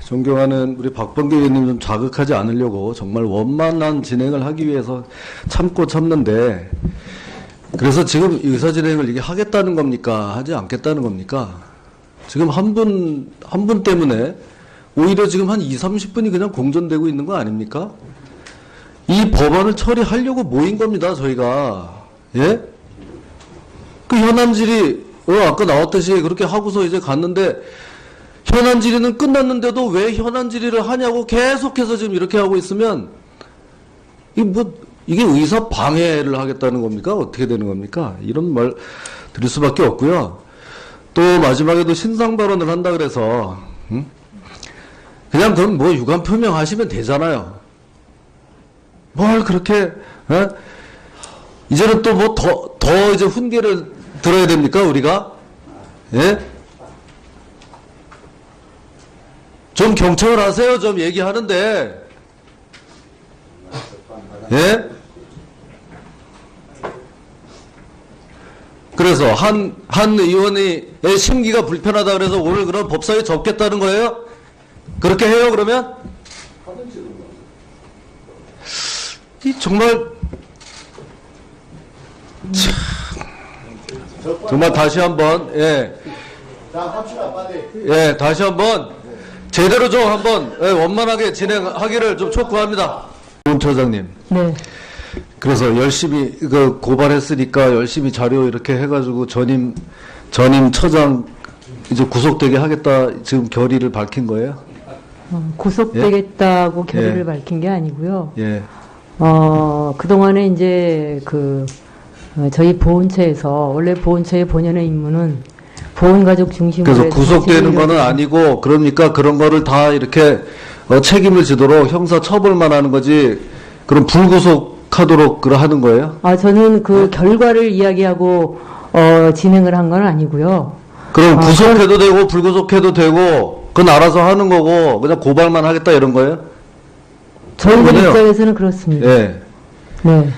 존경하는 우리 박범계 의원님 좀 자극하지 않으려고 정말 원만한 진행을 하기 위해서 참고 참는데, 그래서 지금 의사진행을 이게 하겠다는 겁니까? 하지 않겠다는 겁니까? 지금 한 분 때문에 오히려 지금 한 20, 30분이 그냥 공전되고 있는 거 아닙니까? 이 법안을 처리하려고 모인 겁니다, 저희가. 예? 그 현안 질의, 아까 나왔듯이 그렇게 하고서 이제 갔는데, 현안 질의는 끝났는데도 왜 현안 질의를 하냐고 계속해서 지금 이렇게 하고 있으면, 이게 의사 방해를 하겠다는 겁니까? 어떻게 되는 겁니까? 이런 말 드릴 수밖에 없고요. 또 마지막에도 신상 발언을 한다 그래서, 그냥 그럼 뭐 유감 표명하시면 되잖아요. 뭘 그렇게, 이제는 또 뭐 더 이제 훈계를 들어야 됩니까, 우리가? 예? 좀 경청을 하세요, 좀 얘기하는데. 예? 그래서 한 의원의 심기가 불편하다 그래서 오늘 그럼 법사위에 접겠다는 거예요? 그렇게 해요, 그러면? 정말 정말 다시 한번 다시 한번 제대로 좀 한번 원만하게 진행하기를 좀 촉구합니다. 문 처장님. 네. 그래서 열심히 고발했으니까 열심히 자료 이렇게 해가지고 전임 처장 이제 구속되게 하겠다 지금 결의를 밝힌 거예요? 구속되겠다고 예? 결의를 예. 밝힌 게 아니고요. 예. 그동안에 이제 저희 보훈처에서 원래 보훈처의 본연의 임무는 보훈가족 중심으로 그래서 구속되는 거는 아니고 그러니까 그런 거를 다 이렇게 책임을 지도록 형사 처벌만 하는 거지 그럼 불구속하도록 하는 거예요? 저는 그 결과를 이야기하고 진행을 한 건 아니고요. 그럼 구속해도 되고 불구속해도 되고 그건 알아서 하는 거고 그냥 고발만 하겠다 이런 거예요? 저희들 입장에서는 그렇습니다. 네. 네.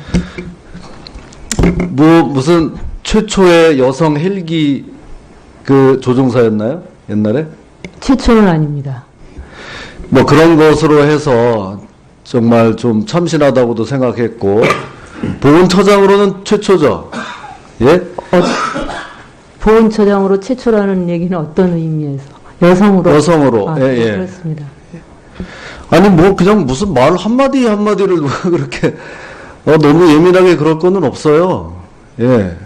무슨 최초의 여성 헬기 조종사였나요? 옛날에? 최초는 아닙니다. 뭐 그런 것으로 해서 정말 좀 참신하다고도 생각했고 보훈처장으로는 최초죠. 예? 보훈처장으로 최초라는 얘기는 어떤 의미에서? 여성으로. 예. 그렇습니다. 아니 뭐 그냥 무슨 말 한마디를 그렇게 너무 예민하게 그럴 거는 없어요. 예.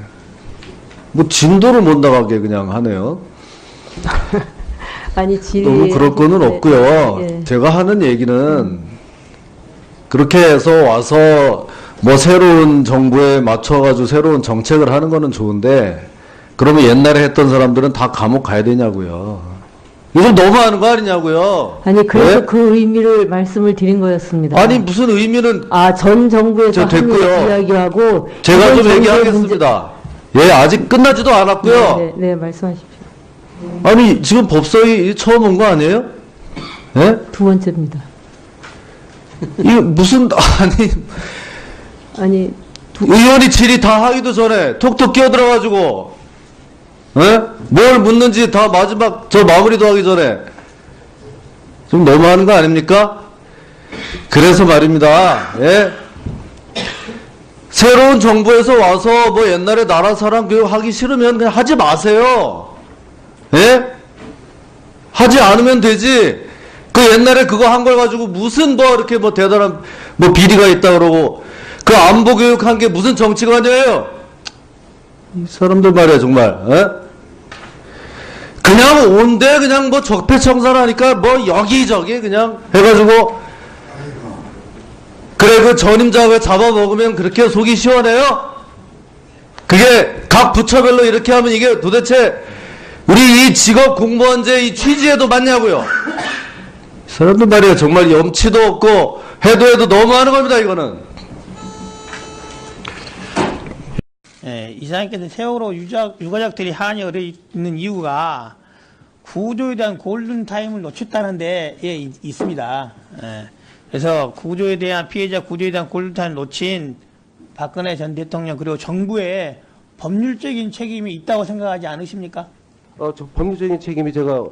뭐 진도를 못 나가게 그냥 하네요. 아니 너무 그럴 거는 없고요. 예. 제가 하는 얘기는 그렇게 해서 와서 뭐 새로운 정부에 맞춰가지고 새로운 정책을 하는 거는 좋은데 그러면 옛날에 했던 사람들은 다 감옥 가야 되냐고요. 요즘 너무하는 거 아니냐고요. 아니 그래서 네? 그 의미를 말씀을 드린 거였습니다. 아니 무슨 의미는 전 정부에서 저 됐고요. 하는 이야기하고 제가 좀 얘기하겠습니다. 예, 아직 끝나지도 않았고요. 네, 말씀하십시오. 아니 지금 법사위 처음 온 거 아니에요? 예? 두 번째입니다. 이게 무슨 아니 의원이 질의 다 하기도 전에 톡톡 끼어들어가지고 뭘 묻는지 다 마지막 마무리도 하기 전에 좀 너무하는 거 아닙니까? 그래서 말입니다. 예? 새로운 정부에서 와서 뭐 옛날에 나라 사람 교육하기 싫으면 그냥 하지 마세요. 예? 하지 않으면 되지. 그 옛날에 그거 한 걸 가지고 무슨 이렇게 대단한 비리가 있다 그러고 그 안보 교육한 게 무슨 정치관이에요? 이 사람들 말이야 정말. 그냥 온데 그냥 적폐청산하니까 여기저기 그냥 해가지고 그래 그 전임자 왜 잡아먹으면 그렇게 속이 시원해요? 그게 각 부처별로 이렇게 하면 이게 도대체 우리 이 직업 공무원제 이 취지에도 맞냐고요? 이 사람들 말이야 정말 염치도 없고 해도 너무하는 겁니다 이거는. 예, 이사님께서 세월호 유가족들이 한이 어려 있는 이유가 구조에 대한 골든타임을 놓쳤다는 데 있습니다. 예, 그래서 구조에 대한 피해자 구조에 대한 골든타임을 놓친 박근혜 전 대통령 그리고 정부의 법률적인 책임이 있다고 생각하지 않으십니까? 저 법률적인 책임이 제가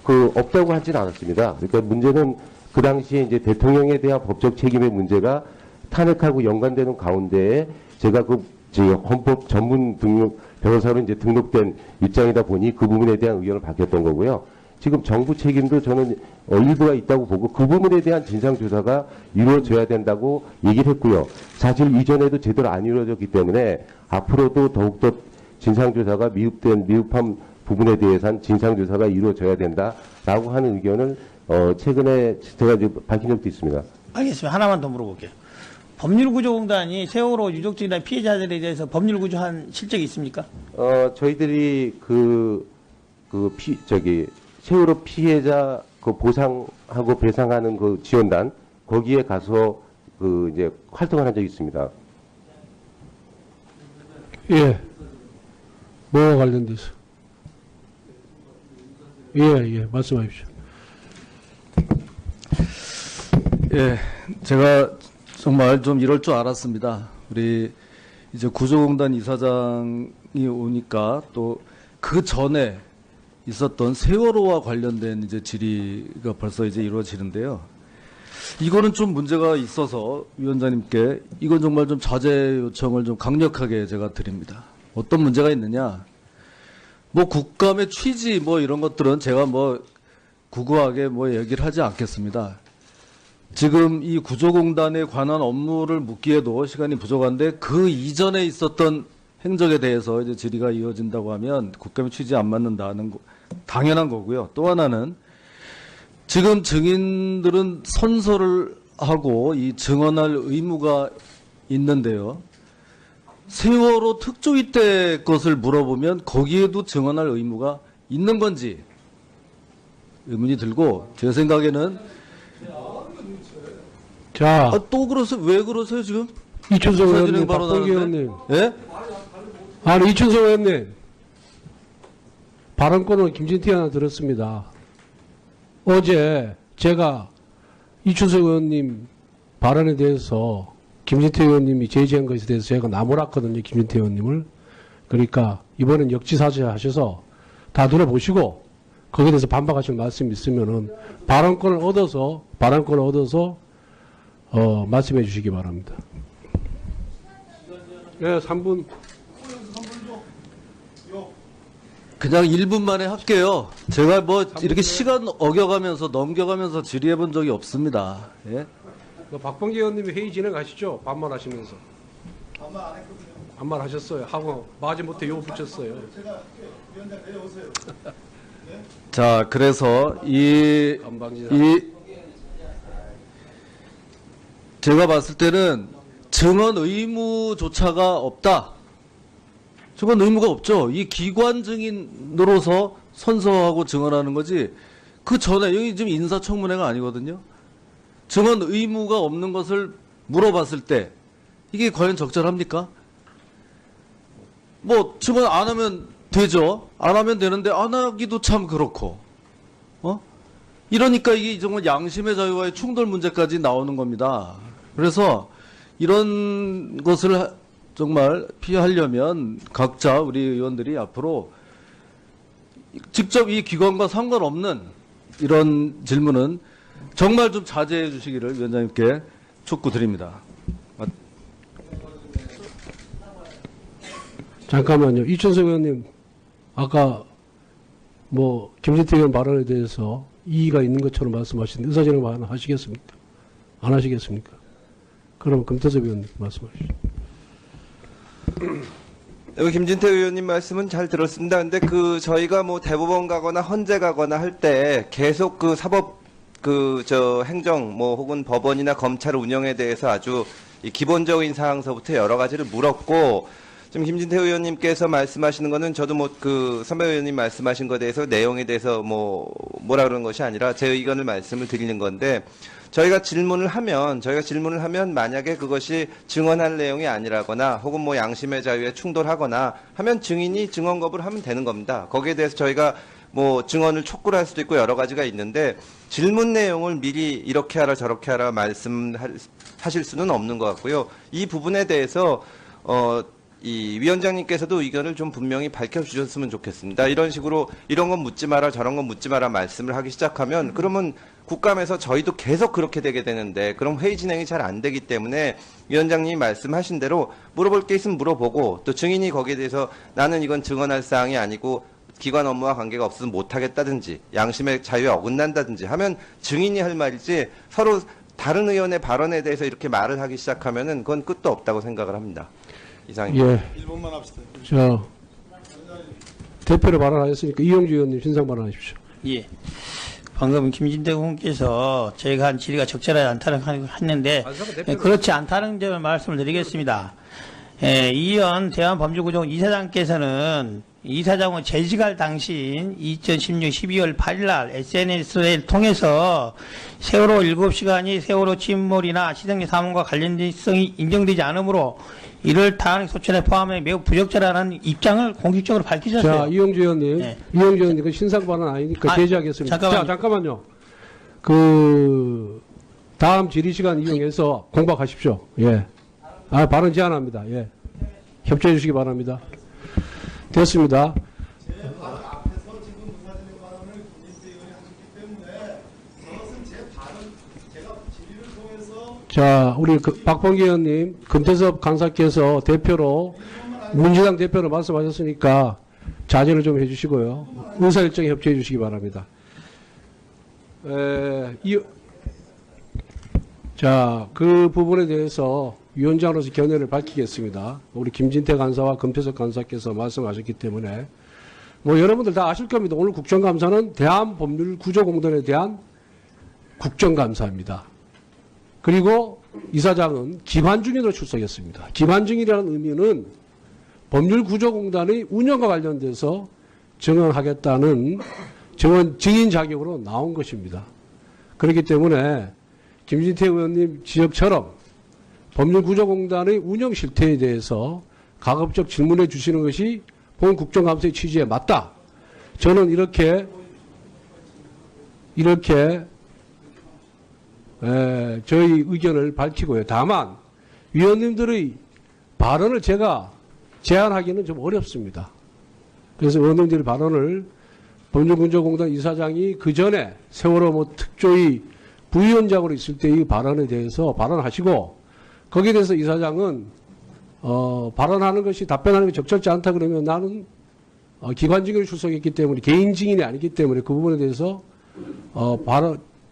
없다고 하진 않았습니다. 그러니까 문제는 그 당시에 이제 대통령에 대한 법적 책임의 문제가 탄핵하고 연관되는 가운데에 제가 헌법 전문 변호사로 이제 등록된 입장이다 보니 그 부분에 대한 의견을 밝혔던 거고요. 지금 정부 책임도 저는 일부가 있다고 보고 그 부분에 대한 진상조사가 이루어져야 된다고 얘기를 했고요. 사실 이전에도 제대로 안 이루어졌기 때문에 앞으로도 더욱더 진상조사가 미흡한 부분에 대해서는 진상조사가 이루어져야 된다라고 하는 의견을 최근에 제가 이제 밝힌 적도 있습니다. 알겠습니다. 하나만 더 물어볼게요. 법률구조공단이 세월호 유족들이나 피해자들에 대해서 법률구조한 실적이 있습니까? 저희들이 세월호 피해자 보상하고 배상하는 지원단 거기에 가서 이제 활동을 한 적이 있습니다. 예. 뭐와 관련돼서? 예, 말씀하십시오. 예, 제가 정말 좀 이럴 줄 알았습니다. 우리 이제 구조공단 이사장이 오니까 또 그 전에 있었던 세월호와 관련된 이제 질의가 벌써 이제 이루어지는데요. 이거는 좀 문제가 있어서 위원장님께 이건 정말 좀 자제 요청을 좀 강력하게 제가 드립니다. 어떤 문제가 있느냐? 뭐 국감의 취지 뭐 이런 것들은 제가 뭐 구구하게 뭐 얘기를 하지 않겠습니다. 지금 이 구조공단에 관한 업무를 묻기에도 시간이 부족한데 그 이전에 있었던 행적에 대해서 이제 질의가 이어진다고 하면 국감의 취지에 안 맞는다는 거 당연한 거고요. 또 하나는 지금 증인들은 선서를 하고 이 증언할 의무가 있는데요. 세월호 특조위 때 것을 물어보면 거기에도 증언할 의무가 있는 건지 의문이 들고 제 생각에는 자, 또 그러세요? 왜 그러세요 지금? 이춘석 사진을 의원님, 박봉기 발언하는데? 의원님. 예? 아니, 이춘석 의원님. 발언권은 김진태 의원 들었습니다. 어제 제가 이춘석 의원님 발언에 대해서 김진태 의원님이 제지한 것에 대해서 제가 나무랐거든요, 김진태 의원님을. 그러니까 이번엔 역지사지하셔서 다 들어보시고 거기에 대해서 반박하실 말씀이 있으면은 발언권을 얻어서 말씀해 주시기 바랍니다. 네, 3분. 그냥 1분 만에 할게요. 제가 뭐 이렇게 시간 어겨가면서 넘겨가면서 질의해 본 적이 없습니다. 예? 박봉기 의원님이 회의 진행하시죠? 반말하시면서. 반말 안 했거든요. 반말하셨어요. 하고 마지못해 요 붙였어요. 제가 위원장 내려오세요. 자, 그래서 제가 봤을 때는 증언 의무조차가 없다. 증언 의무가 없죠. 이 기관 증인으로서 선서하고 증언하는 거지. 그 전에 여기 지금 인사청문회가 아니거든요. 증언 의무가 없는 것을 물어봤을 때 이게 과연 적절합니까? 뭐 증언 안 하면 되죠. 안 하면 되는데 안 하기도 참 그렇고. 이러니까 이게 정말 양심의 자유와의 충돌 문제까지 나오는 겁니다. 그래서 이런 것을 정말 피하려면 각자 우리 의원들이 앞으로 직접 이 기관과 상관없는 이런 질문은 정말 좀 자제해 주시기를 위원장님께 촉구드립니다. 잠깐만요. 이춘석 의원님, 아까 뭐 김진태 의원 발언에 대해서 이의가 있는 것처럼 말씀하시는데 의사진행 하시겠습니까? 안 하시겠습니까? 그럼 금태섭 의원님 말씀하시죠. 여기 김진태 의원님 말씀은 잘 들었습니다. 근데 저희가 뭐 대법원 가거나 헌재 가거나 할 때 계속 사법 행정 혹은 법원이나 검찰 운영에 대해서 아주 이 기본적인 사항서부터 여러 가지를 물었고, 지금 김진태 의원님께서 말씀하시는 거는 저도 선배 의원님 말씀하신 것에 대해서 내용에 대해서 뭐라 그러는 것이 아니라 제 의견을 말씀을 드리는 건데, 저희가 질문을 하면 만약에 그것이 증언할 내용이 아니라거나 혹은 양심의 자유에 충돌하거나 하면 증인이 증언 거부를 하면 되는 겁니다. 거기에 대해서 저희가 증언을 촉구를 할 수도 있고 여러 가지가 있는데, 질문 내용을 미리 이렇게 하라 저렇게 하라 말씀하실 수는 없는 것 같고요. 이 부분에 대해서 이 위원장님께서도 의견을 좀 분명히 밝혀주셨으면 좋겠습니다. 이런 식으로 이런 건 묻지 마라 저런 건 묻지 마라 말씀을 하기 시작하면 그러면 국감에서 저희도 계속 그렇게 되게 되는데 그럼 회의 진행이 잘 안 되기 때문에 위원장님이 말씀하신 대로 물어볼 게 있으면 물어보고 또 증인이 거기에 대해서 나는 이건 증언할 사항이 아니고 기관 업무와 관계가 없으면 못하겠다든지 양심의 자유에 어긋난다든지 하면 증인이 할 말이지 서로 다른 의원의 발언에 대해서 이렇게 말을 하기 시작하면은 그건 끝도 없다고 생각을 합니다. 이상입니다. 예. 1분만 합시다. 자, 대표로 발언하셨으니까 이용주 의원님 신상 발언하십시오. 예. 방금 김진태 의원께서 제가 한 질의가 적절하지 않다는 했는데 그렇지 않다는 점을 말씀을 드리겠습니다. 이 의원 대한법률구조원 이사장께서는 이사장은 재직할 당시인 2016 12월 8일 날 SNS를 통해서 세월호 7시간이 세월호 침몰이나 시정리 사망과 관련성이 인정되지 않으므로 이를 타항 소천에 포함해 매우 부적절하다는 입장을 공식적으로 밝히셨어요. 자, 이용주 의원님. 네. 이용주 의원님, 그 신상 발언 아니니까 제지하겠습니다. 잠깐만요. 자, 잠깐만요. 다음 질의 시간 이용해서 공박하십시오. 예. 발언 제한합니다. 예. 협조해 주시기 바랍니다. 됐습니다. 자, 우리 박범계 의원님, 금태섭 간사께서 대표로, 민주당 대표로 말씀하셨으니까 자제를 좀 해주시고요. 의사일정에 협조해 주시기 바랍니다. 자, 그 부분에 대해서 위원장으로서 견해를 밝히겠습니다. 우리 김진태 간사와 금태섭 간사께서 말씀하셨기 때문에 여러분들 다 아실 겁니다. 오늘 국정감사는 대한법률구조공단에 대한 국정감사입니다. 그리고 이사장은 기관증인으로 출석했습니다. 기관증인이라는 의미는 법률구조공단의 운영과 관련돼서 증언하겠다는 증인 자격으로 나온 것입니다. 그렇기 때문에 김진태 의원님 지적처럼 법률구조공단의 운영 실태에 대해서 가급적 질문해 주시는 것이 본 국정감사의 취지에 맞다. 저는 이렇게 저희 의견을 밝히고요. 다만 위원님들의 발언을 제가 제한하기는 좀 어렵습니다. 그래서 의원님들의 발언을 법률구조공단 이사장이 그 전에 세월호 특조위 부위원장으로 있을 때의 발언에 대해서 발언하시고 거기에 대해서 이사장은 발언하는 것이 답변하는 게 적절치 않다 그러면 나는 기관증인을 출석했기 때문에 개인 증인이 아니기 때문에 그 부분에 대해서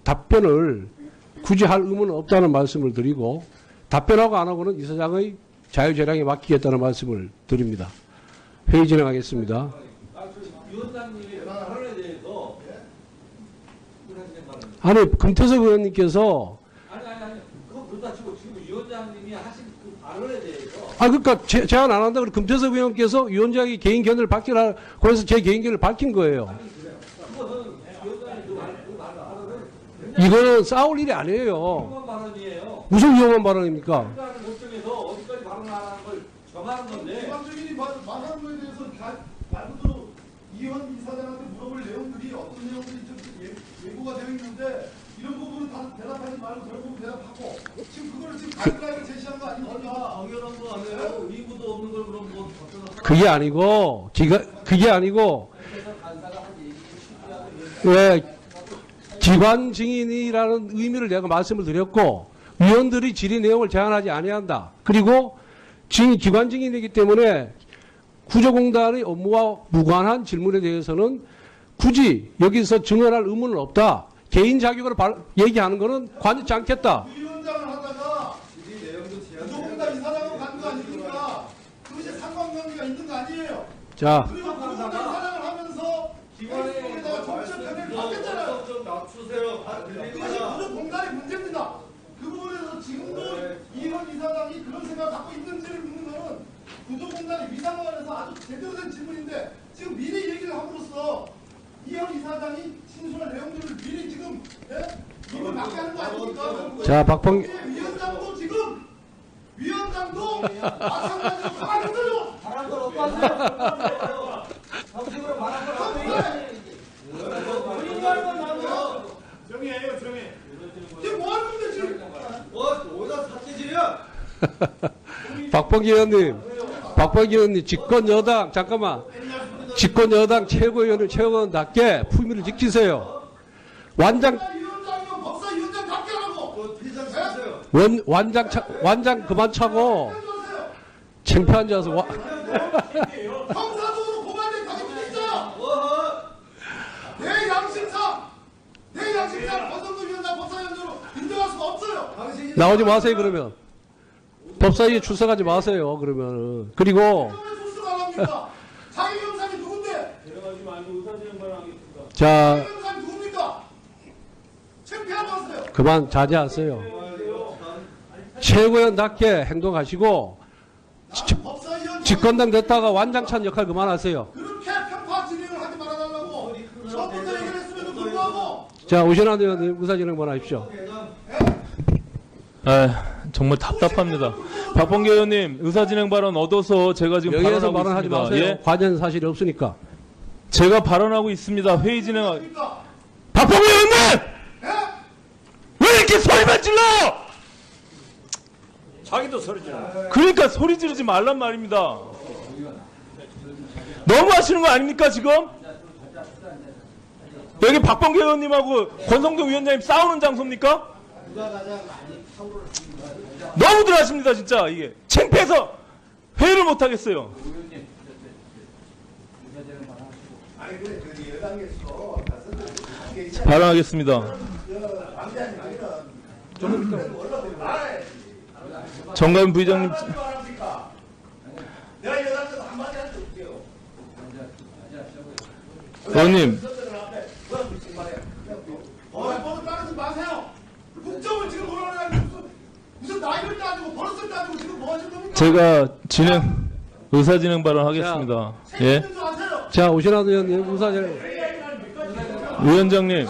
답변을 굳이 할 의무는 없다는 말씀을 드리고 답변하고 안 하고는 이사장의 자유재량에 맡기겠다는 말씀을 드립니다. 회의 진행하겠습니다. 아니 금태섭 의원님께서 그거 그렇다 치고 지금 위원장님이 하신 그 발언에 대해서 그러니까 제안 안 한다. 그리고 금태섭 의원께서 위원장이 개인 견해를 밝히라고 해서 제 개인 견해를 밝힌 거예요. 이거는 싸울 일이 아니에요. 위험한 발언이에요. 무슨 위험한 발언입니까? 국가를 결정해서 어디까지 발언하는 걸 정하는 건데. 기관적인이 말하는 거에 대해서 말고도 이현 이사장한테 물어볼 내용들이 어떤 내용들이 좀 예고가 되어 있는데 이런 부분은 다 대답하지 말고 저런 부분 대답하고 지금 그걸 지금 가이드라인을 제시한 거 아닙니까? 당연한 거 아니에요? 의무도 없는 걸 그럼 뭐 그게 아니고 왜 기관 증인이라는 의미를 내가 말씀을 드렸고 위원들이 질의 내용을 제한하지 아니한다. 그리고 기관 증인이기 때문에 구조공단의 업무와 무관한 질문에 대해서는 굳이 여기서 증언할 의무는 없다. 개인 자격으로 얘기하는 것은 관여치 않겠다. 위원장을 하다가 구조공단 이사장으로 간 거 아닙니까? 그것이 상관관계가 있는 거 아니에요? 자, 그리고 구조공단 이사장을 하면서 페이스북에다가 정치적 견해를 받겠잖아요. 좀 낮추세요. 그것이 구조공단의 문제입니다. 그 부분에서 지금도 이현 이사장이 그런 생각을 갖고 있는지를 묻는 것은 구조공단의 위상관에서 아주 제대로 된 질문인데 지금 미리 얘기를 함으로써 이현 이사장이 진술한 내용들을 미리 지금 이미 맞게 하는 거 아닙니까? 자, 박범계 위원장도 지금 위원장도 마찬가지로 가만히 있어요. 말한 걸 어떻게 하세요? 정식으로 말한 걸 어떻게 해요? 정의해요, 정의. 지금 뭐 하는 건데 지금? 어디다 사태질이야? 박범계 의원님, 박범계 의원님 집권 여당 잠깐만 집권 여당 최고위원을 최고위원답게 품위를 지키세요. 위원장이면 법사위원장 답게 하라고. 완장 그만 차고 창피한 자서 형사적으로 고발된 가족들이잖아. 내 양심상 권성도 위원장 법사위원장으로 인정할 수가 없어요. 나오지 마세요 그러면. 법사위에 출석하지 마세요 그러면. 그리고 왜 출석 안 합니까? 자기 형사이 누군데? 자 자기 형사이 누굽니까? 창피하지 마세요. 그만 자제하세요. 최고위원답게 행동하시고 법사위원장 집권당 됐다가 완장찬 역할 그만하세요. 그렇게 편파 진행을 하지 말아달라고. 저부터 얘기를 했음에도 불구하고. 자 오신환 의원님 의사진행 그만하십시오. 정말 답답합니다. 박범계 의원님 의사진행 발언 얻어서 제가 지금 여기에서 발언하고 발언하지 있습니다. 마세요. 예? 관여한 사실이 없으니까. 제가 발언하고 있습니다. 회의 진행. 박범계 의원님 왜 이렇게 소리만 질러? 자기도 소리 지르. 그러니까 소리 지르지 말란 말입니다. 너무 하시는 거 아닙니까 지금? 여기 박범계 의원님하고 권성동 위원장님 싸우는 장소입니까? 너무들 하십니다 진짜. 이게 창피해서 회의를 못 하겠어요. 발언하겠습니다. 정가윤 부의장님. 의원님 버릇 따르지 마세요. 국정을 지금 몰아내고 무슨 나이를 따지고 버릇을 따지고 지금 뭐 하시는 겁니까? 제가 의사진행 발언하겠습니다. 예. 줄 아세요? 자 오신환 의원님 의사진행. 위원장님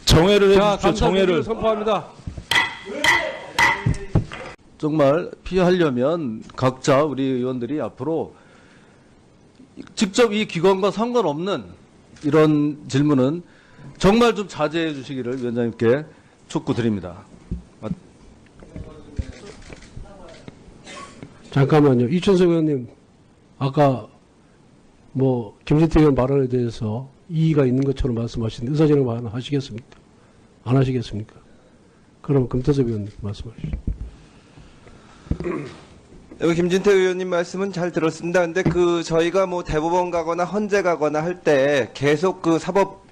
정회를 자 해주십시오. 감사 정회를. 선포합니다. 정말 피하려면 각자 우리 의원들이 앞으로 직접 이 기관과 상관없는 이런 질문은 정말 좀 자제해 주시기를 위원장님께 촉구드립니다. 잠깐만요. 이춘석 의원님 아까 뭐 김진태 의원 발언에 대해서 이의가 있는 것처럼 말씀하시는데 의사진행 발언 하시겠습니까? 안 하시겠습니까? 그럼 금태섭 의원님 말씀하시죠. 여기 김진태 의원님 말씀은 잘 들었습니다. 근데 저희가 뭐 대법원 가거나 헌재 가거나 할 때 계속 사법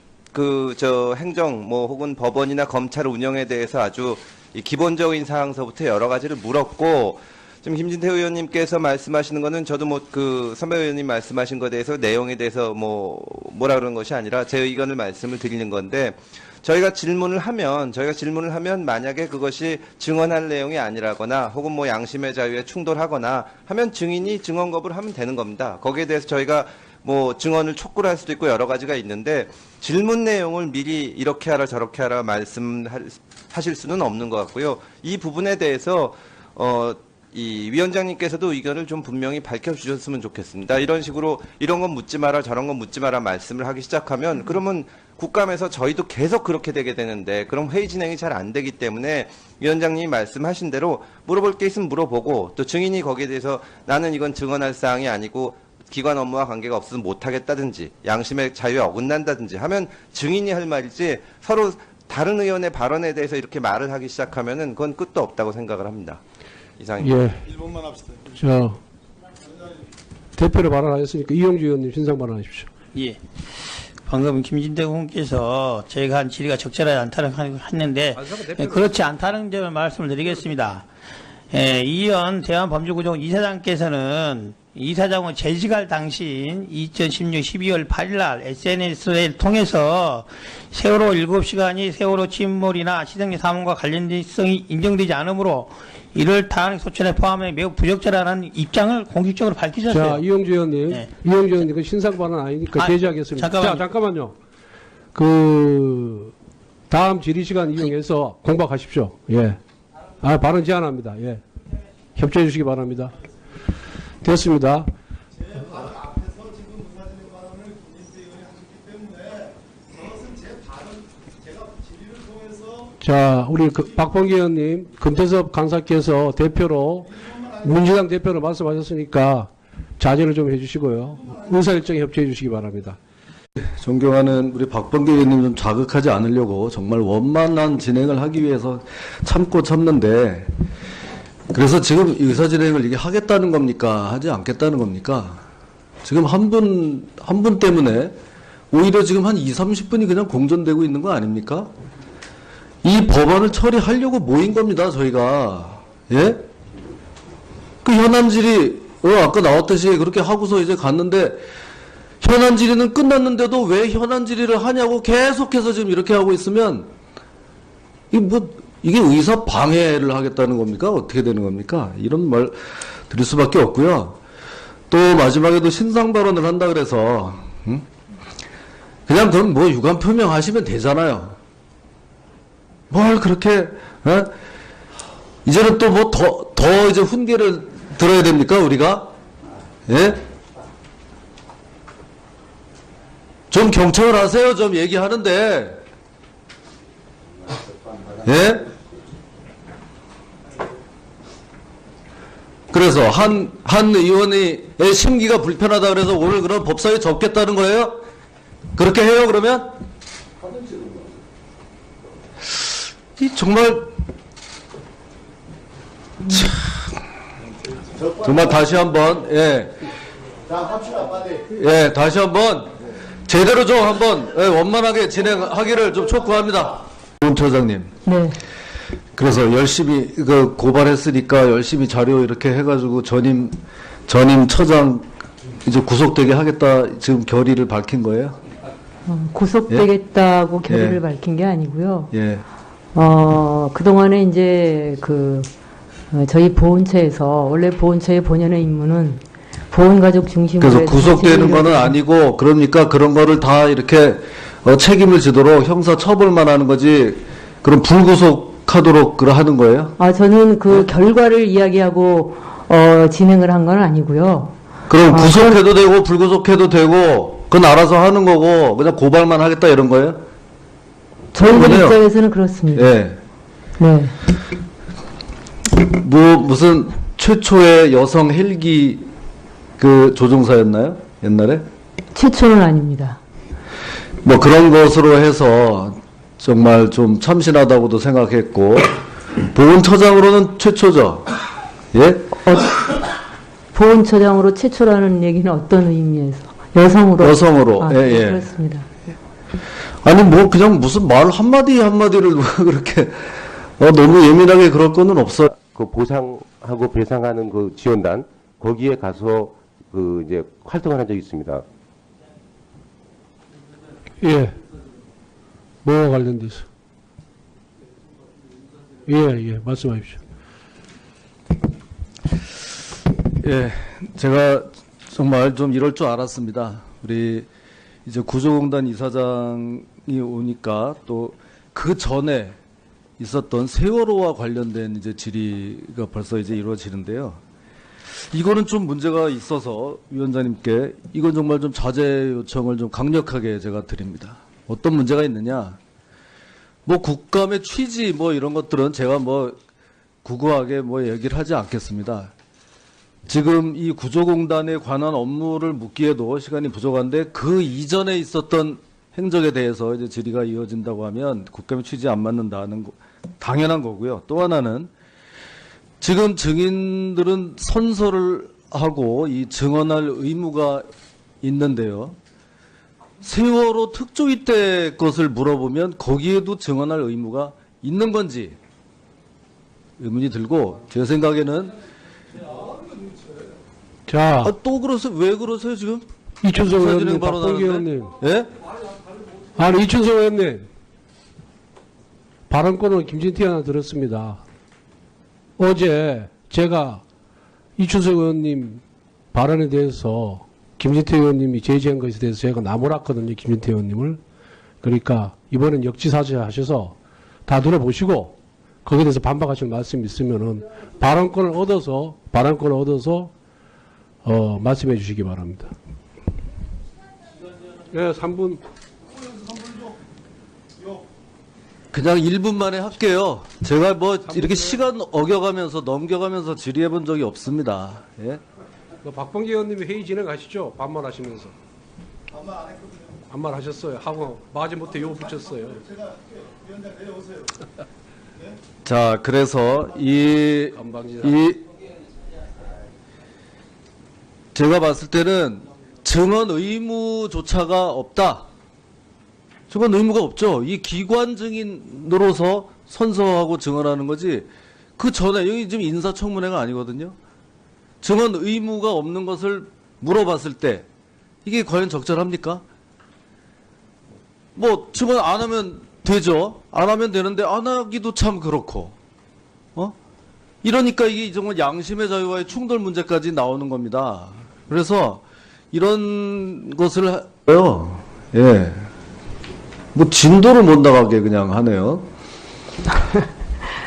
행정 뭐 혹은 법원이나 검찰 운영에 대해서 아주 이 기본적인 사항서부터 여러 가지를 물었고, 지금 김진태 의원님께서 말씀하시는 거는 저도 뭐 선배 의원님 말씀하신 것에 대해서 내용에 대해서 뭐라 그러는 것이 아니라 제 의견을 말씀을 드리는 건데, 저희가 질문을 하면 만약에 그것이 증언할 내용이 아니라거나 혹은 뭐 양심의 자유에 충돌하거나 하면 증인이 증언 거부를 하면 되는 겁니다. 거기에 대해서 저희가 뭐 증언을 촉구를 할 수도 있고 여러 가지가 있는데, 질문 내용을 미리 이렇게 하라 저렇게 하라 말씀하실 수는 없는 것 같고요. 이 부분에 대해서 이 위원장님께서도 의견을 좀 분명히 밝혀주셨으면 좋겠습니다. 이런 식으로 이런 건 묻지 마라 저런 건 묻지 마라 말씀을 하기 시작하면 그러면 국감에서 저희도 계속 그렇게 되게 되는데, 그럼 회의 진행이 잘 안 되기 때문에 위원장님이 말씀하신 대로 물어볼 게 있으면 물어보고, 또 증인이 거기에 대해서 나는 이건 증언할 사항이 아니고 기관 업무와 관계가 없어서 못하겠다든지 양심의 자유에 어긋난다든지 하면 증인이 할 말이지, 서로 다른 의원의 발언에 대해서 이렇게 말을 하기 시작하면은 그건 끝도 없다고 생각을 합니다. 이상입니다. 예. 1분만 합시다. 자 대표로 발언하셨으니까 이용주 의원님 신상 발언하십시오. 예. 방금 김진태 의원께서 저희가 한 질의가 적절하지 않다고 했는데, 그렇지 않다는 점을 말씀을 드리겠습니다. 이현 대한범죄구조원 이사장께서는 이사장은 재직할 당시인 2016 12월 8일 날 SNS를 통해서 세월호 7시간이 세월호 침몰이나 시생리 사망과 관련성이 인정되지 않으므로 이를 타항 소천에 포함해 매우 부적절하다는 입장을 공식적으로 밝히셨어요. 자 이용주 의원님, 네. 이용주 의원님 그 신상 발언 아니니까 제지하겠습니다. 잠깐만요. 자 잠깐만요. 다음 질의 시간 이용해서 공박하십시오. 예. 발언 제한합니다. 예. 협조해 주시기 바랍니다. 됐습니다. 앞에서 지금 의사진행 발언을 김진태 의원이 하셨기 때문에 그것은 제 발언, 제가 질의를 통해서 자 우리 박범계 의원님, 금태섭 강사께서 대표로 민주당 대표로 말씀하셨으니까 자제를 좀 해주시고요. 의사일정에 협조해 주시기 바랍니다. 존경하는 우리 박범계 의원님 좀 자극하지 않으려고 정말 원만한 진행을 하기 위해서 참고 참는데, 그래서 지금 의사진행을 이게 하겠다는 겁니까? 하지 않겠다는 겁니까? 지금 한 분 때문에 오히려 지금 한 30분이 그냥 공전되고 있는 거 아닙니까? 이 법안을 처리하려고 모인 겁니다, 저희가. 예? 그 현안 질의, 아까 나왔듯이 그렇게 하고서 이제 갔는데, 현안 질의는 끝났는데도 왜 현안 질의를 하냐고 계속해서 지금 이렇게 하고 있으면, 이게 의사 방해를 하겠다는 겁니까? 어떻게 되는 겁니까? 이런 말 드릴 수밖에 없고요. 또 마지막에도 신상 발언을 한다 그래서, 그냥 그럼 뭐 유감 표명하시면 되잖아요. 뭘 그렇게, 이제는 또 뭐 더 이제 훈계를 들어야 됩니까, 우리가? 예? 좀 경청을 하세요. 좀 얘기하는데. 예? 그래서 한 의원의 심기가 불편하다 그래서 오늘 그럼 법사위에 접겠다는 거예요? 그렇게 해요, 그러면? 정말 정말 다시 한번 다시 한번 제대로 좀 한번 원만하게 진행하기를 좀 촉구합니다. 본 처장님. 네. 그래서 열심히 고발했으니까 열심히 자료 이렇게 해가지고 전임 처장 이제 구속되게 하겠다 지금 결의를 밝힌 거예요? 구속되겠다고 예. 결의를 밝힌 게 아니고요. 예. 그동안에 이제 저희 보훈처에서 원래 보훈처의 본연의 임무는 보훈가족 중심으로 그래서 해서 구속되는 책임을 거는 아니고 그러니까 그런 거를 다 이렇게 책임을 지도록 형사 처벌만 하는 거지 그럼 불구속하도록 하는 거예요? 저는 그 결과를 이야기하고 진행을 한 건 아니고요. 그럼 구속해도 되고 불구속해도 되고 그건 알아서 하는 거고 그냥 고발만 하겠다 이런 거예요? 저희들 그러네요. 입장에서는 그렇습니다. 예. 네. 무슨 최초의 여성 헬기 조종사였나요? 옛날에? 최초는 아닙니다. 뭐 그런 것으로 해서 정말 좀 참신하다고도 생각했고 보훈처장으로는 최초죠. 예? 보훈처장으로 최초라는 얘기는 어떤 의미에서? 여성으로? 여성으로. 네, 예. 그렇습니다. 아니 뭐 그냥 무슨 말 한마디를 그렇게 너무 예민하게 그럴 거는 없어요. 그 보상하고 배상하는 그 지원단 거기에 가서 이제 활동을 한 적이 있습니다. 예. 뭐와 관련돼서? 예, 말씀하십시오. 예, 제가 정말 좀 이럴 줄 알았습니다. 우리 이제 구조공단 이사장이 오니까 또 그 전에 있었던 세월호와 관련된 이제 질의가 벌써 이제 이루어지는데요. 이거는 좀 문제가 있어서 위원장님께 이건 정말 좀 자제 요청을 좀 강력하게 제가 드립니다. 어떤 문제가 있느냐? 뭐 국감의 취지 뭐 이런 것들은 제가 뭐 구구하게 뭐 얘기를 하지 않겠습니다. 지금 이 구조공단에 관한 업무를 묻기에도 시간이 부족한데 그 이전에 있었던 행적에 대해서 이제 질의가 이어진다고 하면 국감의 취지에 안 맞는다는 거 당연한 거고요. 또 하나는 지금 증인들은 선서를 하고 이 증언할 의무가 있는데요. 세월호 특조위 때 것을 물어보면 거기에도 증언할 의무가 있는 건지 의문이 들고 제 생각에는 자, 또 그러세요? 왜 그러세요 지금? 이춘석 의원님, 진행 박범계 발언하는데? 의원님. 예? 아니, 이춘석 의원님. 발언권은 김진태 하나 들었습니다. 어제 제가 이춘석 의원님 발언에 대해서 김진태 의원님이 제지한 것에 대해서 제가 나무랐거든요, 김진태 의원님을. 그러니까 이번엔 역지사지하셔서 다 들어보시고 거기에 대해서 반박하실 말씀이 있으면은 발언권을 얻어서 말씀해 주시기 바랍니다. 네, 3분. 그냥 1분 만에 할게요. 제가 뭐 이렇게 시간 어겨가면서 넘겨가면서 질의해 본 적이 없습니다. 예? 박범계 의원님이 회의 진행하시죠? 반말하시면서. 반말 안 했거든요. 반말하셨어요. 하고 마지못해 요 붙였어요. 제가 위원장 내려오세요. 자, 그래서 건방지다. 제가 봤을 때는 증언 의무조차가 없다. 증언 의무가 없죠. 이 기관 증인으로서 선서하고 증언하는 거지. 그 전에 여기 지금 인사청문회가 아니거든요. 증언 의무가 없는 것을 물어봤을 때 이게 과연 적절합니까? 뭐 증언 안 하면 되죠. 안 하면 되는데 안 하기도 참 그렇고. 이러니까 이게 정말 양심의 자유와의 충돌 문제까지 나오는 겁니다. 그래서 이런 것을 해요. 예. 뭐 진도를 못 나가게 그냥 하네요.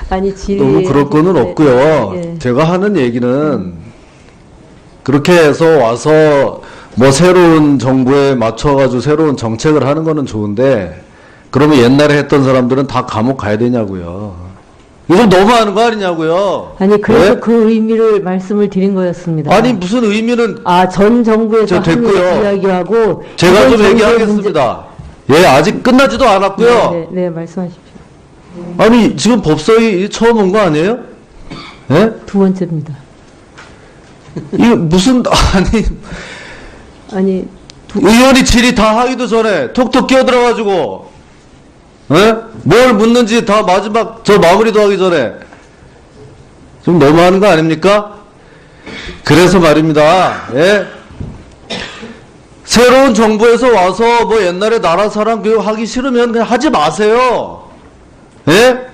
아니 질의 너무 그럴 거는 없고요. 예. 제가 하는 얘기는 그렇게 해서 와서 뭐 새로운 정부에 맞춰가지고 새로운 정책을 하는 거는 좋은데 그러면 옛날에 했던 사람들은 다 감옥 가야 되냐고요. 이건 너무하는 거 아니냐고요. 아니 그래서 네? 그 의미를 말씀을 드린 거였습니다. 아니 무슨 의미는 전 정부에서 저 하는 됐고요. 이야기하고 제가 이번 좀 정부의 얘기하겠습니다. 예, 아직 끝나지도 않았고요. 문제... 네, 말씀하십시오. 아니 지금 법사위 처음 온 거 아니에요? 예? 두 번째입니다. 이거 무슨 아니 의원이 질의 다 하기도 전에 톡톡 끼어들어가지고 예? 뭘 묻는지 다 마지막 저 마무리도 하기 전에 좀 너무하는 거 아닙니까? 그래서 말입니다. 예? 새로운 정부에서 와서 뭐 옛날에 나라 사람 교육 하기 싫으면 그냥 하지 마세요. 예?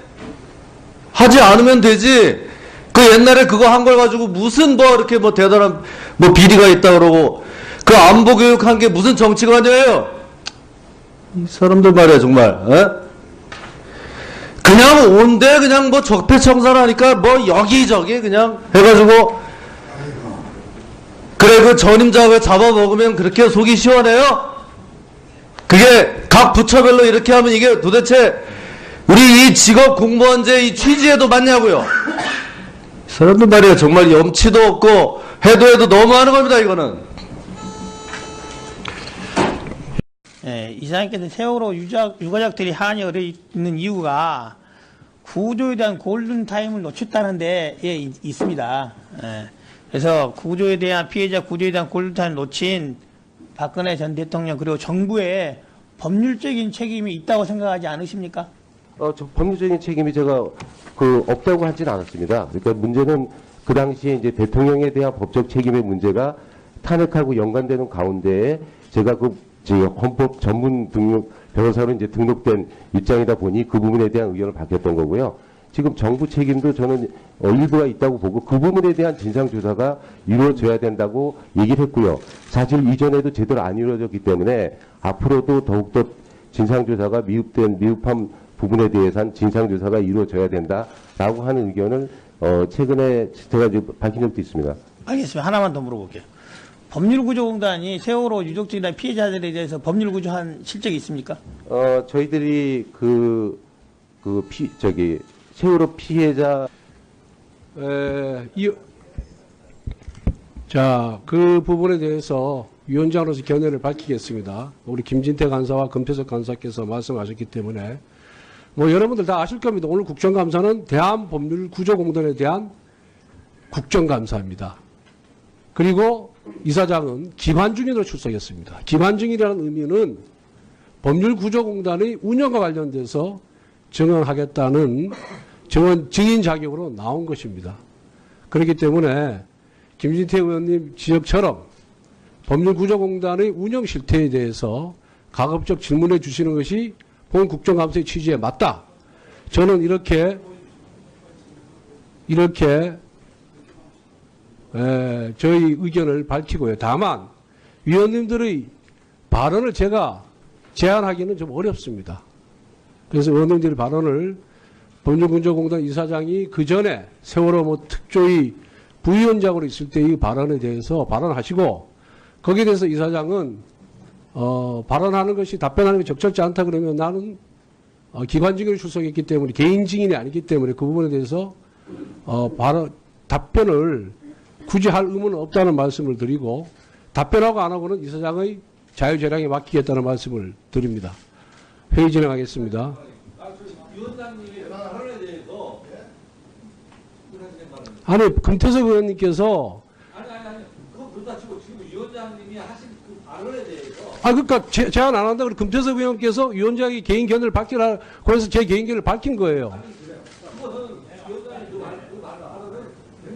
하지 않으면 되지. 그 옛날에 그거 한 걸 가지고 무슨 뭐 이렇게 뭐 대단한 뭐 비리가 있다 그러고 그 안보 교육 한 게 무슨 정치관이에요? 이 사람들 말이야 정말. 예? 그냥 온데 그냥 뭐 적폐청산하니까 뭐 여기저기 그냥 해가지고 그래 그 전임자 왜 잡아먹으면 그렇게 속이 시원해요? 그게 각 부처별로 이렇게 하면 이게 도대체 우리 이 직업 공무원제 이 취지에도 맞냐고요? 이 사람들 말이야 정말 염치도 없고 해도 너무하는 겁니다 이거는. 예, 이사님께서 세월호 유가족들이 한이 어려 있는 이유가 구조에 대한 골든타임을 놓쳤다는 데 있습니다. 예, 그래서 구조에 대한 피해자 구조에 대한 골든타임을 놓친 박근혜 전 대통령 그리고 정부의 법률적인 책임이 있다고 생각하지 않으십니까? 저 법률적인 책임이 제가 없다고 하진 않았습니다. 그러니까 문제는 그 당시에 이제 대통령에 대한 법적 책임의 문제가 탄핵하고 연관되는 가운데에 제가 헌법 전문 등록 변호사로 이제 등록된 입장이다 보니 그 부분에 대한 의견을 밝혔던 거고요. 지금 정부 책임도 저는 일부가 있다고 보고 그 부분에 대한 진상조사가 이루어져야 된다고 얘기를 했고요. 사실 이전에도 제대로 안 이루어졌기 때문에 앞으로도 더욱더 진상조사가 미흡한 부분에 대해서는 진상조사가 이루어져야 된다라고 하는 의견을 최근에 제가 밝힌 적도 있습니다. 알겠습니다. 하나만 더 물어볼게요. 법률구조공단이 세월호 유족들이나 피해자들에 대해서 법률구조한 실적이 있습니까? 저희들이 세월호 피해자 자, 그 부분에 대해서 위원장으로서 견해를 밝히겠습니다. 우리 김진태 간사와 금태섭 간사께서 말씀하셨기 때문에 뭐 여러분들 다 아실 겁니다. 오늘 국정감사는 대한법률구조공단에 대한 국정감사입니다. 그리고 이사장은 기관증인으로 출석했습니다. 기관증인이라는 의미는 법률구조공단의 운영과 관련돼서 증언하겠다는 증인 자격으로 나온 것입니다. 그렇기 때문에 김진태 의원님 지적처럼 법률구조공단의 운영 실태에 대해서 가급적 질문해 주시는 것이 본 국정감사의 취지에 맞다. 저는 이렇게 저희 의견을 밝히고요. 다만 위원님들의 발언을 제가 제한하기는 좀 어렵습니다. 그래서 의원님들의 발언을 법률구조공단 이사장이 그 전에 세월호 특조위 부위원장으로 있을 때의 발언에 대해서 발언하시고 거기에 대해서 이사장은 발언하는 것이 답변하는 게 적절치 않다 그러면 나는 기관 증인으로 출석했기 때문에 개인 증인이 아니기 때문에 그 부분에 대해서 바로 답변을 굳이 할 의무는 없다는 말씀을 드리고 답변하고 안 하고는 이사장의 자유재량에 맡기겠다는 말씀을 드립니다. 회의 진행하겠습니다. 위원장님의 발언에 대해서 아니 금태섭 의원님께서 그거 그렇다 치고 지금 위원장님이 하신 그 발언에 대해서 그러니까 제안 안 한다고 금태섭 의원께서 위원장이 개인 견해를 밝히라고 해서 제 개인 견해를 밝힌 거예요.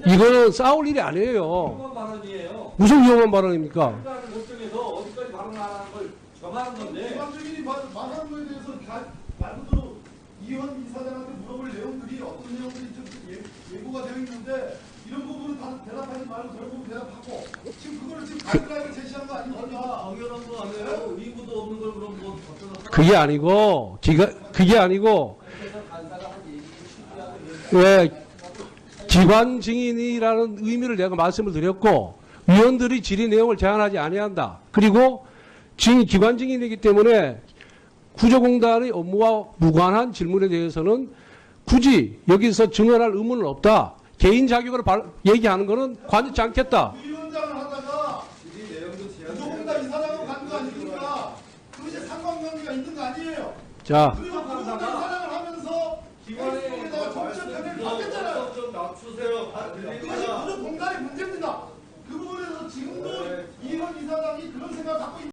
이거는 싸울 일이 아니에요. 위험한 발언이에요. 무슨 위험한 발언입니까? 국가를 결정해서 어디까지 발언하라는 걸 정하는 건데 기관적인 말하는 거에 대해서 말 그대로 이현 이사장한테 물어볼 내용들이 어떤 내용들이 좀 예고가 되어 있는데 이런 부분은 다 대답하지 말고 저런 부분 대답하고 지금 그거를 지금 가이드라인을 제시한 거 아닙니까? 당연한 거 아니에요? 의무도 없는 걸 그럼 뭐 어쩌다 그게 아니고 그게 아니고 왜 기관 증인이라는 의미를 내가 말씀을 드렸고 위원들이 질의 내용을 제한하지 아니한다. 그리고 기관 증인이기 때문에 구조공단의 업무와 무관한 질문에 대해서는 굳이 여기서 증언할 의무는 없다. 개인 자격으로 얘기하는 것은 관여치 않겠다. 위원장을 하다가 구조공단 이사장으로 간 거 아닙니까? 그것이 상관관계가 있는 거 아니에요? 자, 그리고 구조공단 이사장을 하면서 기관에다가 정치적 편을 받겠잖아요. 좀 낮추세요. 그것이